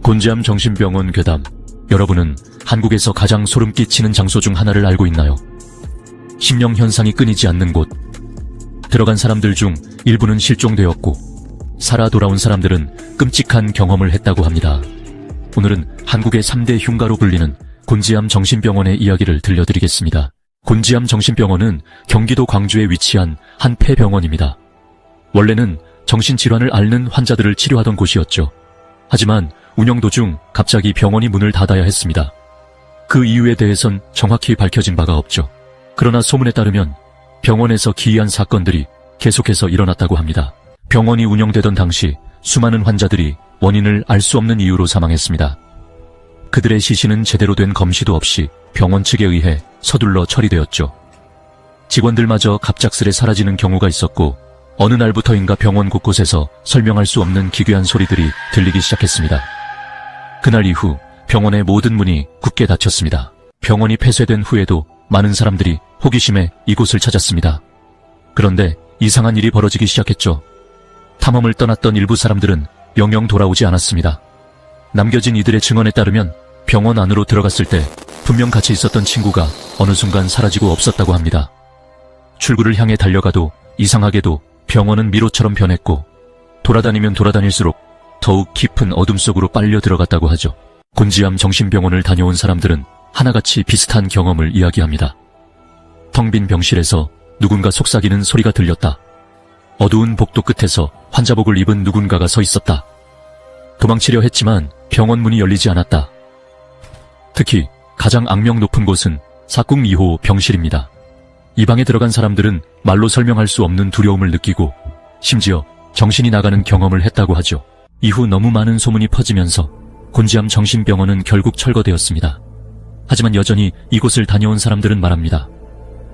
곤지암 정신병원 괴담. 여러분은 한국에서 가장 소름 끼치는 장소 중 하나를 알고 있나요? 심령 현상이 끊이지 않는 곳. 들어간 사람들 중 일부는 실종되었고 살아 돌아온 사람들은 끔찍한 경험을 했다고 합니다. 오늘은 한국의 3대 흉가로 불리는 곤지암 정신병원의 이야기를 들려드리겠습니다. 곤지암 정신병원은 경기도 광주에 위치한 한 폐병원입니다. 원래는 정신질환을 앓는 환자들을 치료하던 곳이었죠. 하지만 운영 도중 갑자기 병원이 문을 닫아야 했습니다. 그 이유에 대해선 정확히 밝혀진 바가 없죠. 그러나 소문에 따르면 병원에서 기이한 사건들이 계속해서 일어났다고 합니다. 병원이 운영되던 당시 수많은 환자들이 원인을 알 수 없는 이유로 사망했습니다. 그들의 시신은 제대로 된 검시도 없이 병원 측에 의해 서둘러 처리되었죠. 직원들마저 갑작스레 사라지는 경우가 있었고 어느 날부터인가 병원 곳곳에서 설명할 수 없는 기괴한 소리들이 들리기 시작했습니다. 그날 이후 병원의 모든 문이 굳게 닫혔습니다. 병원이 폐쇄된 후에도 많은 사람들이 호기심에 이곳을 찾았습니다. 그런데 이상한 일이 벌어지기 시작했죠. 탐험을 떠났던 일부 사람들은 영영 돌아오지 않았습니다. 남겨진 이들의 증언에 따르면 병원 안으로 들어갔을 때 분명 같이 있었던 친구가 어느 순간 사라지고 없었다고 합니다. 출구를 향해 달려가도 이상하게도 병원은 미로처럼 변했고 돌아다니면 돌아다닐수록 더욱 깊은 어둠 속으로 빨려 들어갔다고 하죠. 곤지암 정신병원을 다녀온 사람들은 하나같이 비슷한 경험을 이야기합니다. 텅 빈 병실에서 누군가 속삭이는 소리가 들렸다. 어두운 복도 끝에서 환자복을 입은 누군가가 서 있었다. 도망치려 했지만 병원 문이 열리지 않았다. 특히 가장 악명 높은 곳은 402호 병실입니다. 이 방에 들어간 사람들은 말로 설명할 수 없는 두려움을 느끼고 심지어 정신이 나가는 경험을 했다고 하죠. 이후 너무 많은 소문이 퍼지면서 곤지암 정신병원은 결국 철거되었습니다. 하지만 여전히 이곳을 다녀온 사람들은 말합니다.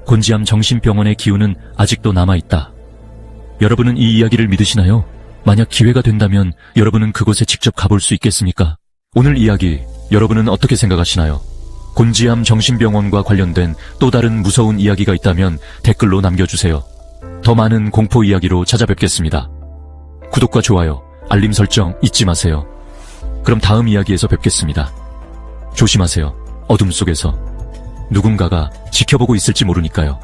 곤지암 정신병원의 기운은 아직도 남아있다. 여러분은 이 이야기를 믿으시나요? 만약 기회가 된다면 여러분은 그곳에 직접 가볼 수 있겠습니까? 오늘 이야기 여러분은 어떻게 생각하시나요? 곤지암 정신병원과 관련된 또 다른 무서운 이야기가 있다면 댓글로 남겨주세요. 더 많은 공포 이야기로 찾아뵙겠습니다. 구독과 좋아요, 알림 설정 잊지 마세요. 그럼 다음 이야기에서 뵙겠습니다. 조심하세요. 어둠 속에서 누군가가 지켜보고 있을지 모르니까요.